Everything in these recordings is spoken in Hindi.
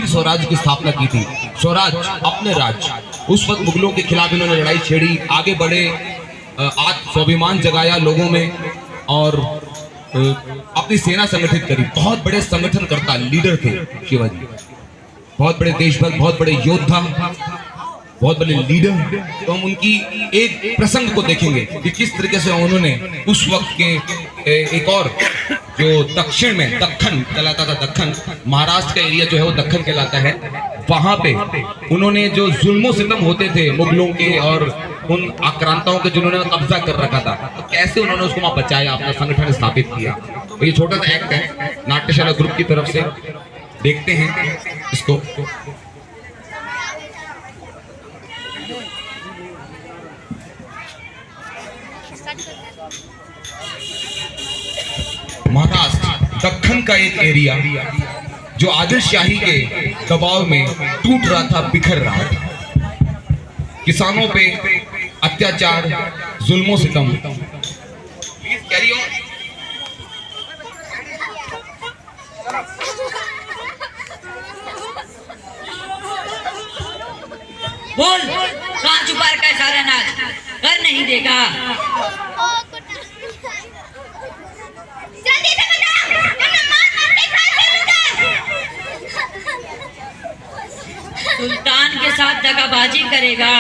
भील स्वराज की स्थापना की थी। स्वराज अपने राज्य, उस वक्त मुगलों के खिलाफ इन्होंने लड़ाई छेड़ी, आगे बढ़े, आत्म स्वाभिमान जगाया लोगों में और अपनी सेना संगठित करी। बहुत बड़े संगठनकर्ता लीडर थे शिवाजी, बहुत बड़े देशभक्त, बहुत बड़े योद्धा, बहुत बड़े लीडर। तो हम उनकी एक प्रसंग को देखेंगे कि किस तरीके से उन्होंने उस वक्त के एक और जो दक्षिण में दक्खन कहलाता था, दक्खन महाराष्ट्र का एरिया जो है वो दक्खन कहलाता है, वहां पे उन्होंने जो जुल्मो सितम होते थे मुगलों के और उन आक्रांताओं के जिन्होंने कब्जा कर रखा था, तो कैसे उन्होंने उसको वहां बचाया, अपना संगठन स्थापित किया। तो ये छोटा सा एक्ट है नाट्यशाला ग्रुप की तरफ से, देखते हैं इसको। महाराष्ट्र दक्खन का एक एरिया जो आदिल शाही के दबाव में टूट रहा था, बिखर रहा था, किसानों पे अत्याचार, जुल्मों सितम। Please carry on. बोल, कहाँ छुपा रखा है सारा नाच? कर नहीं देगा। जल्दी से बता, वरना मार के खा जाऊंगा। सुल्तान के साथ दगाबाजी करेगा।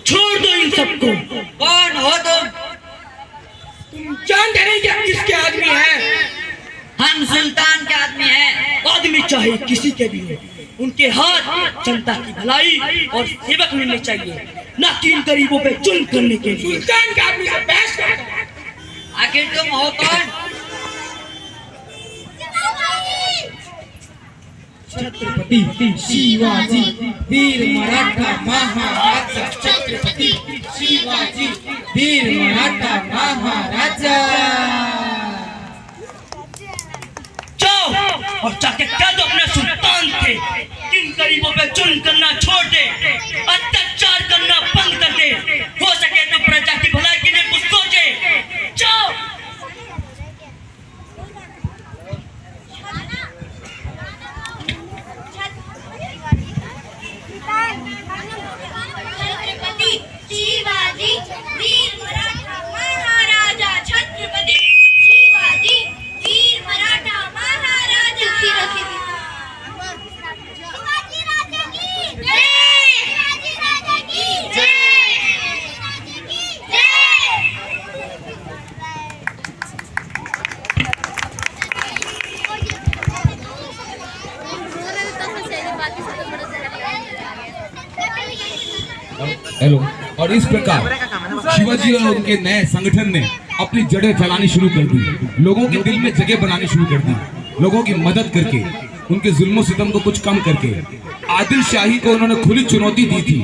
छोड़ दो इन सबको। कौन हो तुम? तुम जानते नहीं क्या किसके आदमी है? हम सुल्तान के आदमी हैं। आदमी चाहे किसी के भी हो, उनके हाथ जनता की भलाई और सेवक मिलने चाहिए, न कि इन गरीबों पे जुल्म करने के लिए। सुल्तान के आदमी से बहस करता। आखिर तुम हो कौन? छत्रपति शिवाजी वीर मराठा महाराजा। छत्रपति शिवाजी वीर मराठा महाराजा। जाओ और जाके कह दो अपने सुल्तान के किन गरीबों पे जुल्म करना छोड़ दे, अत्याचार करना बंद कर दे, हो सके तो प्रजा की भलाई के लिए कुछ सोचे। जाओ। छत्रपति शिवाजी वीर मराठा महाराजा। छत्रपति शिवाजी वीर मराठा महाराजा। शिवाजी राजा की जय। शिवाजी राजा की जय। हेलो। और इस प्रकार शिवाजी और उनके नए संगठन ने अपनी जड़ें फैलानी शुरू कर दी, लोगों के दिल में जगह बनानी शुरू कर दी, लोगों की मदद करके, उनके जुल्म सितम को कुछ कम करके। आदिल शाही को उन्होंने खुली चुनौती दी थी,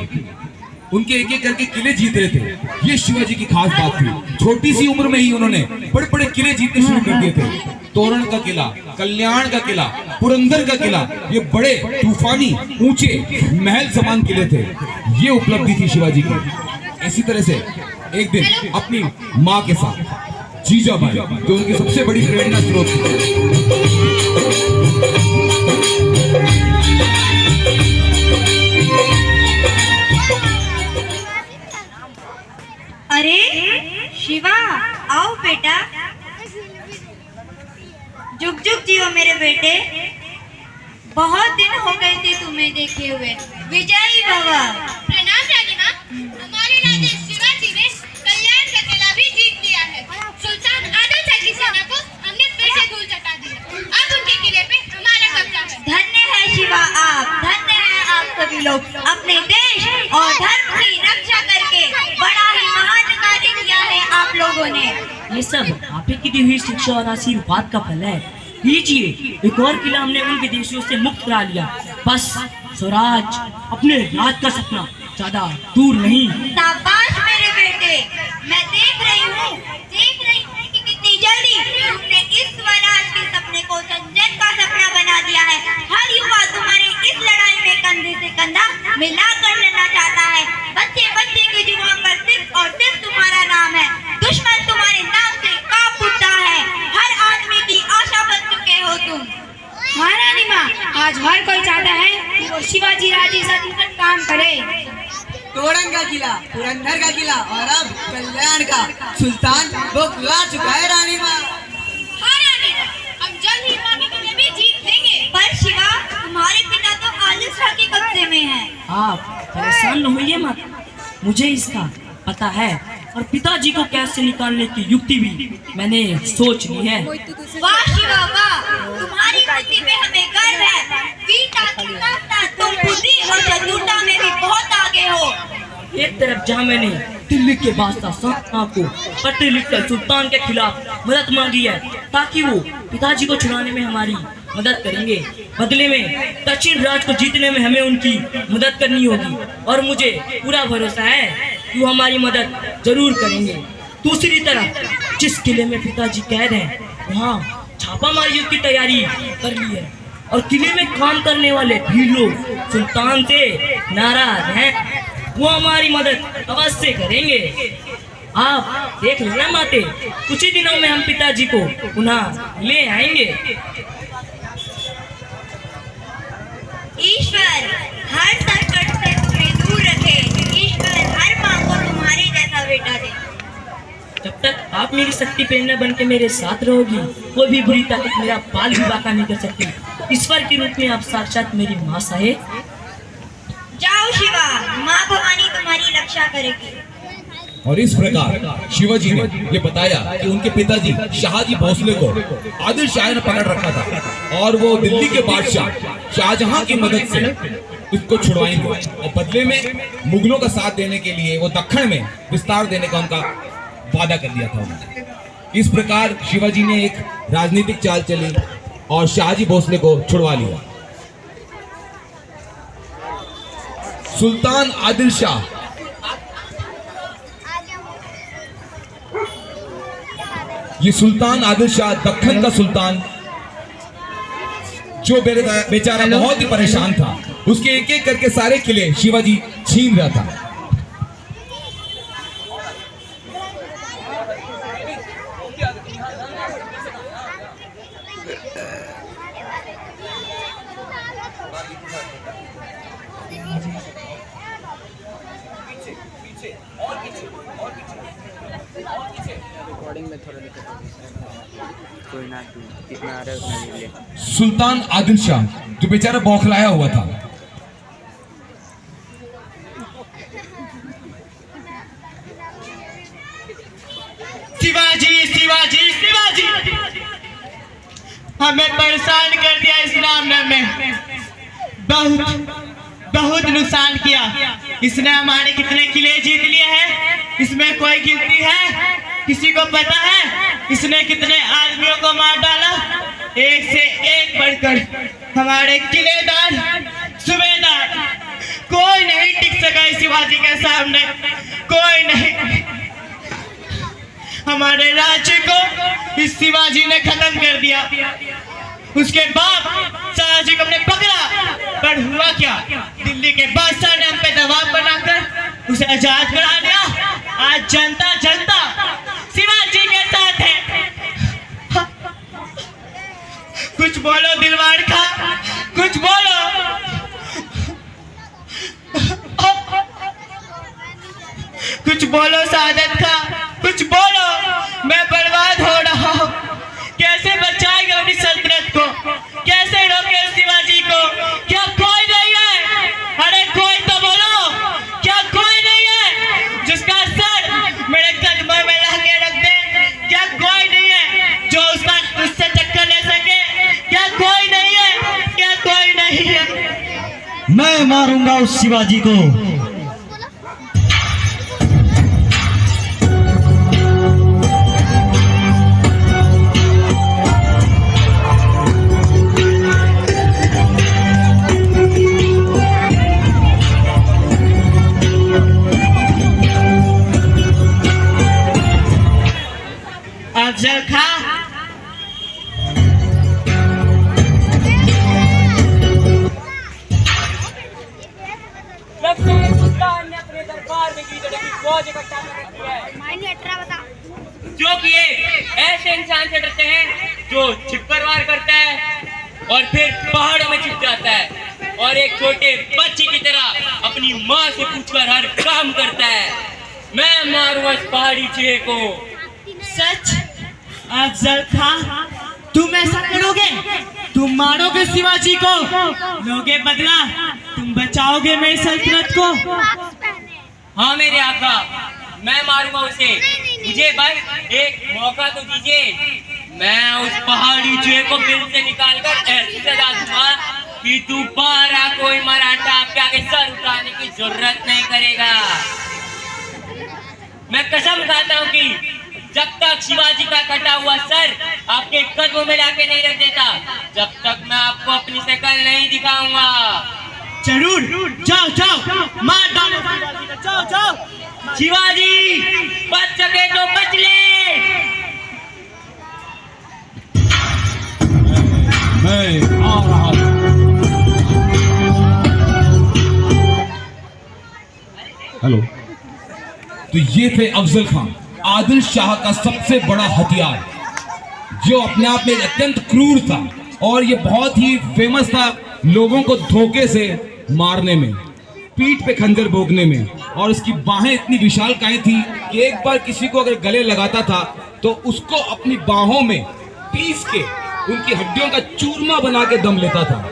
उनके एक एक करके किले जीत रहे थे। ये शिवाजी की खास बात थी, छोटी सी उम्र में ही उन्होंने बड़े बड़े किले जीतने शुरू कर दिए थे। तोरण का किला, कल्याण का किला, पुरंदर का किला, ये बड़े तूफानी ऊंचे महल समान किले थे। ये उपलब्धि थी शिवाजी की। इसी तरह से एक दिन अपनी माँ के साथ जीजाबाई, जो उनकी सबसे बड़ी प्रेरणा स्रोत थी, अरे शिवा, आओ बेटा। जुग जुग जियो मेरे बेटे, बहुत दिन हो गए थे तुम्हें देखे हुए। विजयी भवा। प्रणाम रानीमा, हमारे राजा शिवाजी ने कल्याण का किला भी जीत लिया है। सुल्तान आदिल शाह की सेना को हमने फिर से धूल चटा दिया। अब उनके किले पे ये सब आप ही की दी हुई शिक्षा और आशीर्वाद का फल है। लीजिए, एक और किला हमने उन विदेशियों से मुक्त करा लिया। बस स्वराज, अपने राज का सपना ज्यादा दूर नहीं। शाबाश मेरे बेटे, मैं देख रही हूँ कि कितनी जल्दी तुमने इस स्वराज के सपने को जन का सपना बना दिया है। हर युवा तुम्हारे इस लड़ाई में कंधे से कंधा मिलाकर लड़ना चाहता है। बच्चे बच्चे की जुबान पर सिर्फ और सिर्फ तुम्हारा नाम है। दुश्मन तुम्हारे नाम से कांप उठता है। हर आदमी की आशा बन चुके हो तुम। महारानी माँ, आज हर कोई चाहता है कि वो शिवाजी राजे साथ काम करे। तोरण का किला, पुरंदर का किला और अब कल्याण का सुल्तान बौखला चुका है रानी माँ। हाँ रानी, हम जल्द ही माँ के किले भी जीत लेंगे। पर शिवा, तुम्हारे पिता तो आदिल शाह के कब्जे में हैं। आप परेशान न होइए मत, मुझे इसका पता है और पिताजी को कैसे निकालने की युक्ति भी मैंने सोच ली है। वाह शिवा वाह, तुम्हारी बुद्धि पे हमें गर्व है। वीरता के साथ-साथ तुम बुद्धि और चतुरता में भी बहुत आगे हो। एक तरफ जहाँ मैंने दिल्ली के बादशाह शाह को पत्र लिखकर सुल्तान के खिलाफ मदद मांगी है ताकि वो पिताजी को छुड़ाने में हमारी मदद करेंगे, बदले में दक्षिण राज को जीतने में हमें उनकी मदद करनी होगी और मुझे पूरा भरोसा है कि वो हमारी मदद जरूर करेंगे। दूसरी तरफ जिस किले में पिताजी कैद हैं, वहाँ छापामारी युद्ध की तैयारी कर ली है और किले में काम करने वाले भी लोग सुल्तान से नाराज हैं। वो हमारी मदद अवश्य करेंगे। आप देख लेना माते, कुछ ही दिनों में हम पिताजी को पुनः ले आएंगे। ईश्वर हर संकट से तुम्हें दूर रखे। ईश्वर हर माँ को तुम्हारे जैसा बेटा दे। जब तक आप मेरी शक्ति प्रेरणा बन के मेरे साथ रहोगी, कोई भी बुरी ताकत मेरा बाल भी बांका नहीं कर सकती। ईश्वर के रूप में आप साक्षात मेरी माँ साहेब। जाओ शिवा, माँ भवानी तुम्हारी रक्षा करेगी। और इस प्रकार शिवाजी ने ये बताया कि उनके पिताजी शाहजी भोसले को आदिल शाह ने पकड़ रखा था और वो दिल्ली के बादशाह शाहजहां की मदद से उसको छुड़वाएंगे और बदले में मुगलों का साथ देने के लिए वो दक्षिण में विस्तार देने का उनका वादा कर दिया था उन्होंने। इस प्रकार शिवाजी ने एक राजनीतिक चाल चली और शाहजी भोसले को छुड़वा लिया। सुल्तान आदिल शाह ये सुल्तान आदिल शाह दक्खन का सुल्तान जो बेचारा बहुत ही परेशान था, उसके एक एक करके सारे किले शिवाजी छीन रहा था। कोई ना, तू कितना आ रहा है उतना ले ले। सुल्तान आदिल शाह जो बेचारा बौखलाया हुआ था, शिवाजी शिवाजी शिवाजी हमें परेशान कर दिया इस मामले में। बहुत नुकसान किया। इसने हमारे कितने किले जीत लिए हैं, इसमें कोई गिनती है? किसी को पता है इसने कितने आदमियों को मार डाला? एक से एक बढ़कर हमारे किलेदार सूबेदार, कोई नहीं टिक सका इस शिवाजी के सामने, कोई नहीं। हमारे राज्य को इस शिवाजी ने खत्म कर दिया। उसके बाद शाहजी को हमने पकड़ा, पर हुआ क्या? दिल्ली के बादशाह ने हम पे दबाव बनाकर उसे आजाद करा दिया। आज जनता जनता शिवाजी के साथ है। कुछ बोलो दिलवार खा, कुछ बोलो। कुछ बोलो सादत खा, कुछ बोलो। मैं बर्बाद हो रहा हूँ। कैसे बचाएगा अपनी सल्तनत को? कैसे रोके शिवाजी को? क्या कोई नहीं है? अरे कोई तो बोलो, क्या कोई नहीं है जिसका सर मेरे कदमों में ला के रख दे? क्या कोई नहीं है जो उससे टक्कर ले सके? क्या कोई नहीं है? क्या कोई नहीं है? मैं मारूंगा उस शिवाजी को। ऐसे इंसान से डरते हैं जो छिपकर वार करता है और फिर पहाड़ों में छिप जाता है और एक छोटे बच्चे की तरह अपनी माँ से पूछकर हर काम करता है। मैं मारूंगा इस पहाड़ी चूहे को। सच? अफजल खां, तुम ऐसा करोगे? तुम मारोगे शिवाजी को, लोगे बदला, तुम बचाओगे मेरी सल्तनत को? हाँ मेरे आका, मैं मारूंगा उसे। मुझे बस एक मौका तो दीजिए। मैं उस पहाड़ी चूहे को बिल से निकालकर ऐसी सजा दूंगा कि दोबारा कोई मराठा आपके आगे सर उठाने की जरूरत नहीं करेगा। मैं कसम खाता हूँ कि जब तक शिवाजी का कटा हुआ सर आपके कदमों में लाके नहीं रख देता, जब तक मैं आपको अपनी शक्ल नहीं दिखाऊंगा। जरूर, जाओ जाओ, मार डालो शिवाजी को, जाओ जाओ। शिवाजी बच सके तो बच ले। मैं आ रहा हूं। हेलो। तो ये थे अफजल खां, आदिल शाह का सबसे बड़ा हथियार, जो अपने आप में अत्यंत क्रूर था और ये बहुत ही फेमस था लोगों को धोखे से मारने में, पीठ पे खंजर भोगने में। और उसकी बाहें इतनी विशालकाय थी कि एक बार किसी को अगर गले लगाता था तो उसको अपनी बाहों में पीस के उनकी हड्डियों का चूरमा बना के दम लेता था।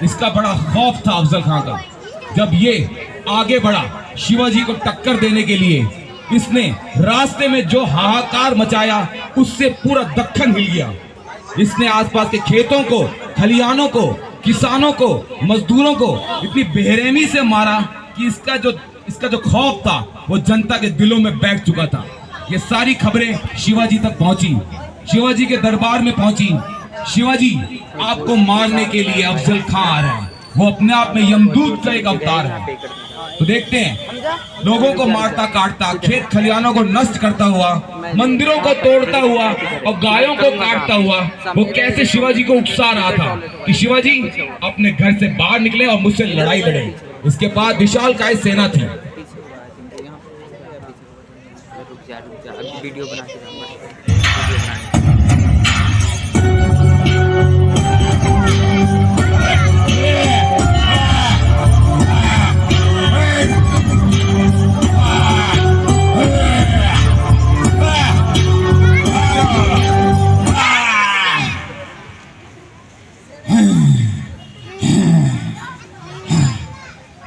इसका बड़ा खौफ था अफजल खां का। जब ये आगे बढ़ा शिवाजी को टक्कर देने के लिए, इसने रास्ते में जो हाहाकार मचाया उससे पूरा दक्खन हिल गया। इसने आसपास के खेतों को, खलिहानों को, किसानों को, मजदूरों को इतनी बेरहमी से मारा कि इसका जो खौफ था वो जनता के दिलों में बैठ चुका था। ये सारी खबरें शिवाजी तक पहुंची, शिवाजी के दरबार में पहुंची। शिवाजी आपको मारने के लिए अफजल खां आ रहा है, वो अपने आप में यमदूत का एक अवतार है। तो देखते हैं लोगों को मारता काटता, खेत खलिहानों को नष्ट करता हुआ, मंदिरों को तोड़ता हुआ और गायों को काटता हुआ वो कैसे शिवाजी को उकसा रहा था कि शिवाजी अपने घर से बाहर निकले और मुझसे लड़ाई लड़े। इसके बाद विशालकाय सेना थी। वीडियो बना के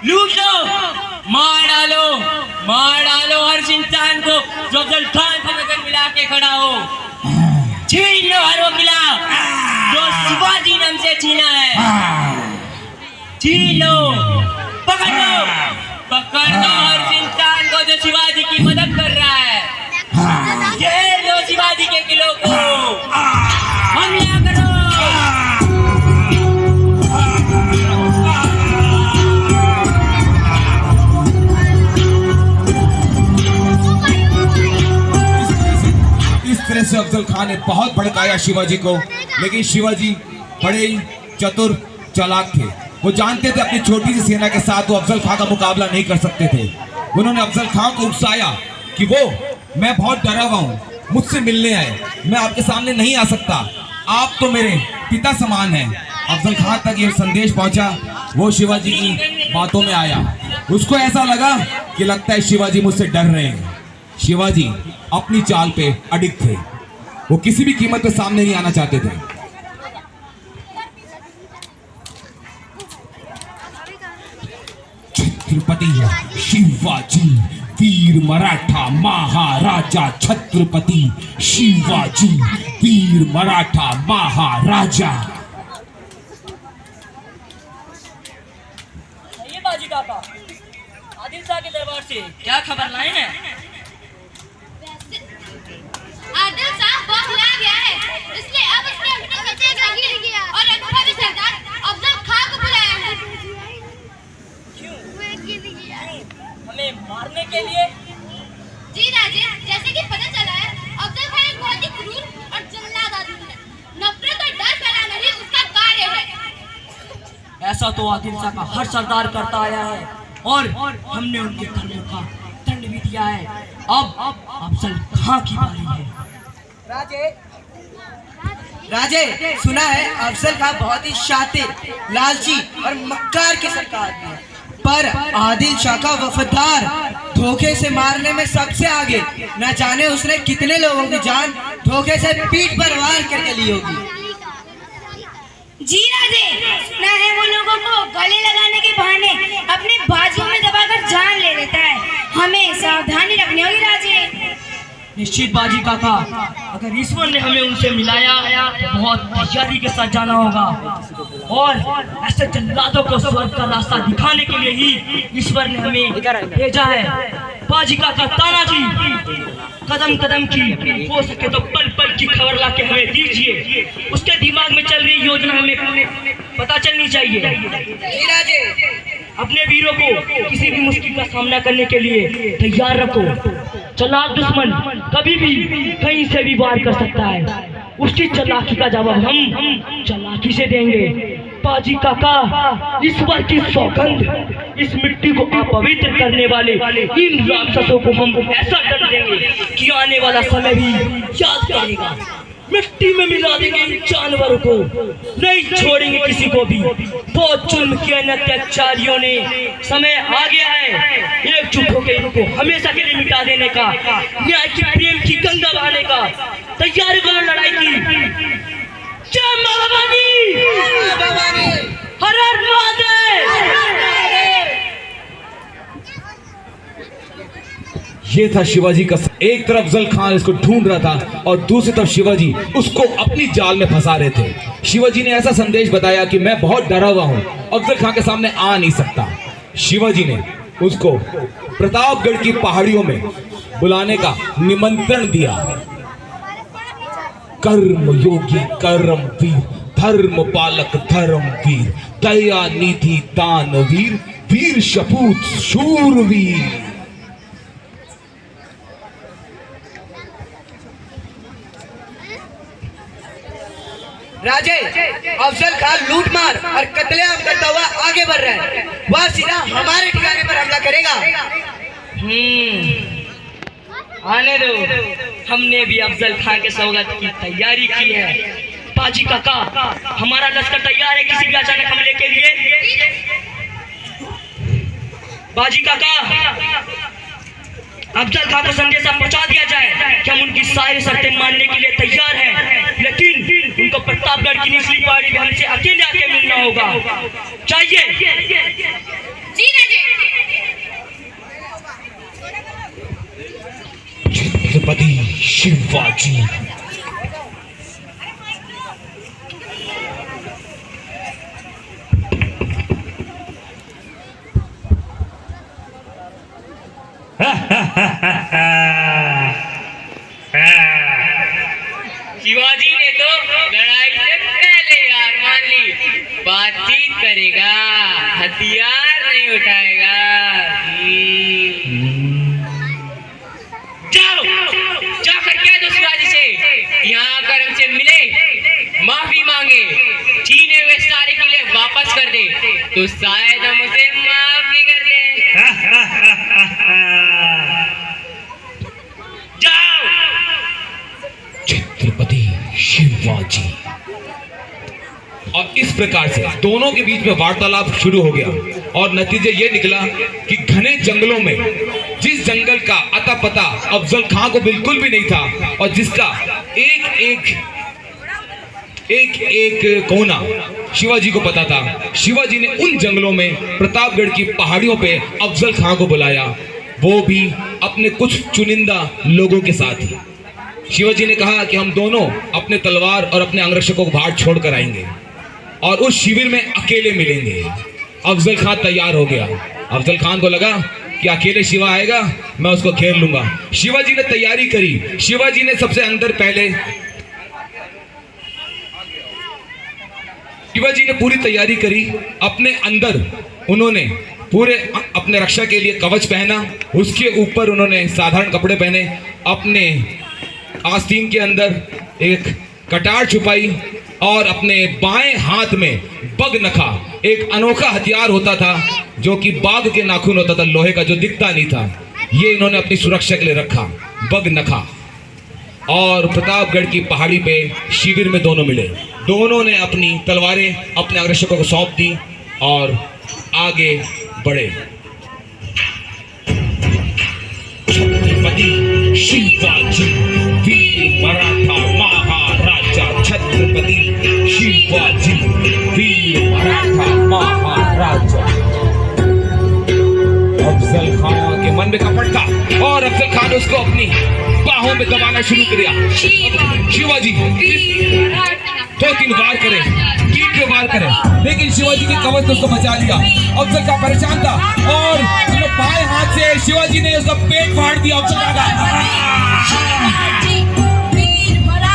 लूट लो, मार डालो हर इंसान को जो अफजल खान से नजर मिला के खड़ा हो। छीन लो हर वो किला जो शिवाजी ने हमसे छीना है। छीन लो, पकड़ लो हर इंसान को जो शिवाजी की मदद कर रहा है। घेर लो शिवाजी के किलों को, हमला करो। इस तरह से अफजल खां ने बहुत भड़काया शिवाजी को, लेकिन शिवाजी बड़े ही चतुर चालाक थे। वो जानते थे अपनी छोटी सी सेना के साथ वो अफजल खां का मुकाबला नहीं कर सकते थे। उन्होंने अफजल खां को उकसाया कि मैं बहुत डरा हुआ हूँ, मुझसे मिलने आए, मैं आपके सामने नहीं आ सकता, आप तो मेरे पिता समान हैं। अफजल खां तक ये संदेश पहुंचा, वो शिवाजी की बातों में आया। उसको ऐसा लगा कि लगता है शिवाजी मुझसे डर रहे हैं। शिवाजी अपनी चाल पे अडिग थे, वो किसी भी कीमत पे सामने नहीं आना चाहते थे। छत्रपति शिवाजी वीर मराठा महाराजा, छत्रपति शिवाजी वीर मराठा महाराजा। ये बाजी काका, आदिल शाह के दरबार से क्या खबर लाए हैं? आदिल शाह बौखला गया है, इसलिए अब उसने अपने सत्याग्रही और अनुभवी सरदार अफजल खां को बुलाया है। क्यों? हमें मारने के लिए? जी राजे, जैसे कि पता चला है अफजल खां एक बहुत ही क्रूर और जल्लाद आदमी है। नफरत और डर फैलाना ही उसका कार्य है। ऐसा तो आदिल शाह का हर सरदार करता आया है और हमने उनके कर्मों का दंड भी दिया है। अब अफजल खां की बारी है। राजे, राजे, सुना है अफजल खां बहुत ही शातिर, लालची और मक्कार की सरकार है, पर आदिल शाह का वफादार, धोखे से मारने में सबसे आगे। न जाने उसने कितने लोगों की जान धोखे से पीठ पर वार करके ली होगी। जी राजे, सुना है वो लोगों को गले लगाने के बहाने अपने बाजुओं में दबाकर जान ले लेता है। हमें सावधानी रखनी होगी राजे। निश्चित बाजी काका, अगर ईश्वर ने हमें उनसे मिलाया तो बहुत तैयारी के साथ जाना होगा, और ऐसे जल्लादों को स्वर्ग का रास्ता दिखाने के लिए ही ईश्वर ने हमें भेजा है। बाजी काका, तानाजी कदम कदम की, हो सके तो पल पल की खबर ला के हमें दीजिए। उसके दिमाग में चल रही योजना हमें पता चलनी चाहिए। अपने वीरों को किसी भी मुश्किल का सामना करने के लिए तैयार रखो। चालाक दुश्मन कभी भी कहीं से भी वार कर सकता है, उसकी चालाकी का जवाब हम चालाकी से देंगे। बाजी काका, ईश्वर की सौगंध, इस मिट्टी को अपवित्र करने वाले इन राक्षसों को हम ऐसा दंड देंगे कि आने वाला समय भी याद करेगा। मिट्टी में मिला देंगे इन जानवरों को, नहीं छोड़ेंगे किसी को भी। बहुत जुल्म किया इन अत्याचारियों ने, समय आ गया है एकजुट होकर इनको हमेशा के लिए मिटा देने का, न्याय की प्रेम की गंगा बहाने का। तैयारी करो लड़ाई की। जय मां भवानी, हर हर महादेव। ये था शिवाजी का। एक तरफ अफजल खान इसको ढूंढ रहा था और दूसरी तरफ शिवाजी उसको अपनी जाल में फंसा रहे थे। शिवाजी ने ऐसा संदेश बताया कि मैं बहुत डरा हुआ हूं, अफजल खान के सामने आ नहीं सकता। शिवाजी ने उसको प्रतापगढ़ की पहाड़ियों में बुलाने का निमंत्रण दिया। कर्म योगी कर्म वीर, धर्म पालक धर्म वीर, दया निधि दानवीर, वीर शपूत शूरवीर। राजे, अफजल खान लूटमार और कत्लेआम करता हुआ आगे बढ़ रहा है। वह सीधा हमारे ठिकाने पर हमला करेगा। आने दो, हमने भी अफजल खान के स्वागत की तैयारी की है। बाजी काका, हमारा लश्कर तैयार है किसी भी अचानक हमले के लिए। बाजी काका, अफजल खान को संदेशा पहुंचा दिया जाए कि हम उनकी सारी शर्तें मानने के लिए तैयार हैं, लेकिन उनको प्रतापगढ़ की निचली पहाड़ी में हमसे अकेले आके मिलना होगा। चाहिए जी राजे। छत्रपति शिवाजी। शिवाजी ने तो लड़ाई से पहले हार मान ली, बातचीत करेगा, हथियार नहीं उठाएगा। जाओ, जाकर कह दो शिवाजी से यहाँ आकर हमसे मिले, माफी मांगे, छीने हुए सारे किले वापस कर दे, तो शायद हम उसे माफ भी कर दें। छत्रपति शिवाजी। और इस प्रकार से दोनों के बीच में वार्तालाप शुरू हो गया और नतीजे ये निकला कि घने जंगलों में, जिस जंगल का अता पता अफजल खां को बिल्कुल भी नहीं था और जिसका एक कोना शिवाजी को पता था, शिवाजी ने उन जंगलों में प्रतापगढ़ की पहाड़ियों पे अफजल खां को बुलाया, वो भी अपने कुछ चुनिंदा लोगों के साथ ही। शिवाजी ने कहा कि हम दोनों अपने तलवार और अपने अंगरक्षकों को बाहर छोड़कर आएंगे और उस शिविर में अकेले मिलेंगे। अफजल खान तैयार हो गया। अफजल खान को लगा कि अकेले शिवा आएगा, मैं उसको घेर लूंगा। शिवाजी ने तैयारी करी। शिवाजी ने सबसे अंदर पहले शिवाजी ने पूरी तैयारी करी। अपने अंदर उन्होंने पूरे अपने रक्षा के लिए कवच पहना, उसके ऊपर उन्होंने साधारण कपड़े पहने, अपने आस्तीन के अंदर एक कटार छुपाई और अपने बाएं हाथ में बगनखा, एक अनोखा हथियार होता था जो कि बाघ के नाखून होता था, लोहे का, जो दिखता नहीं था, ये इन्होंने अपनी सुरक्षा के लिए रखा, बगनखा। और प्रतापगढ़ की पहाड़ी पे शिविर में दोनों मिले। दोनों ने अपनी तलवारें अपने अग्रसकों को सौंप दी और आगे बढ़े। छत्रपति शिवाजी वीर मराठा महाराजा, छत्रपति शिवाजी वीर मराठा महाराजा। अफजल खान के मन में कपड़ता और अफजल खान ने उसको अपनी बाहों में दबाना शुरू कर दिया। शिवाजी 2-3 वार करे, 3 वार करे, लेकिन शिवाजी के कवच ने उसको बचा लिया। अफजल खान परेशान था और बाएं हाथ से शिवाजी ने उसका पेट फाड़ दिया। अफजल खान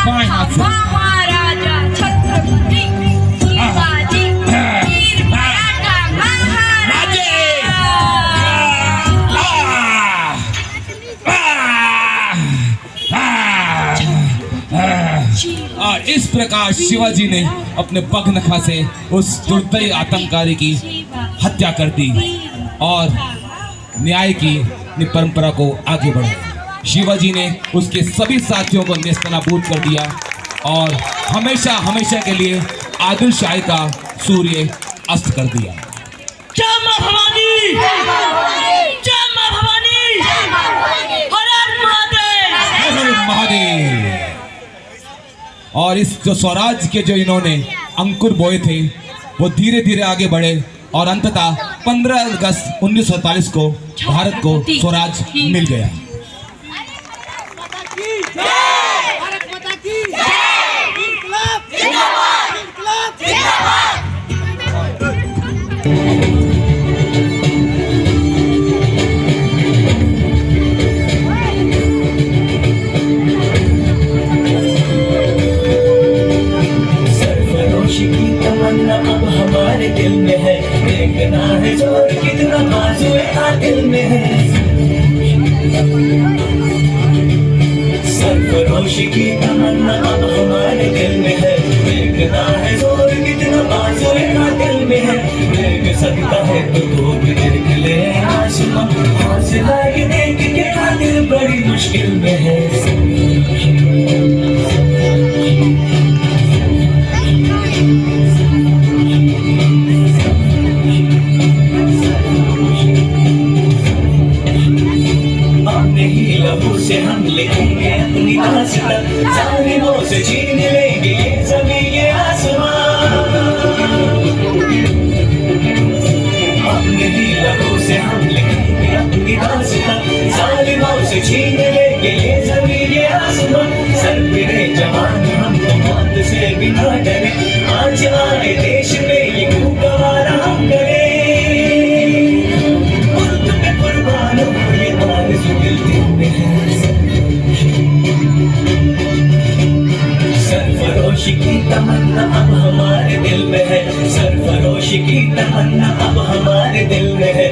बाएं हाथ से महाराजा छत्रपति शिवाजी वीर मराठा और इस प्रकार शिवाजी ने अपने पगनखा से उस दुर्दयी आतंककारी की हत्या कर दी और न्याय की परंपरा को आगे बढ़ाया। शिवाजी ने उसके सभी साथियों को नेस्तनाबूद कर दिया और हमेशा हमेशा के लिए आदिल शाही का सूर्य अस्त कर दिया। जय मां भवानी, जय मां भवानी, हर हर महादेव, हर हर महादेव। और इस जो स्वराज के जो इन्होंने अंकुर बोए थे वो धीरे धीरे आगे बढ़े और अंततः 15 अगस्त 1947 को भारत को स्वराज मिल गया। अब हमारे दिल में है, देखना है जोर कितना बाजुए आदिल में है। सरफरोशी की तमन्ना अब हमारे दिल में है, देखना है जोर कितना बाजुए आदिल में है। देख सकता है तो तू भी देख ले आसमां, हौसला ये देख के आदिल बड़ी मुश्किल में है। से हम लिखेंगे अपनी दास्तां, जालिमों से छीन लेंगे ये ज़मीं ये आसमां। अपने ही लहू से हम लिखेंगे अपनी दास्तां, जालिमों से छीन लेंगे ये ज़मीं ये आसमां। सर फिरे जवान हम तो मौत से भी ना डरे, आज आए देश में ये क्यों गवारा हम करें। मुल्क पे कुर्बान हो ये आरज़ू दिल में है। सरफरोशी की तमन्ना अब हमारे दिल में है, सरफरोशी की तमन्ना अब हमारे दिल में है।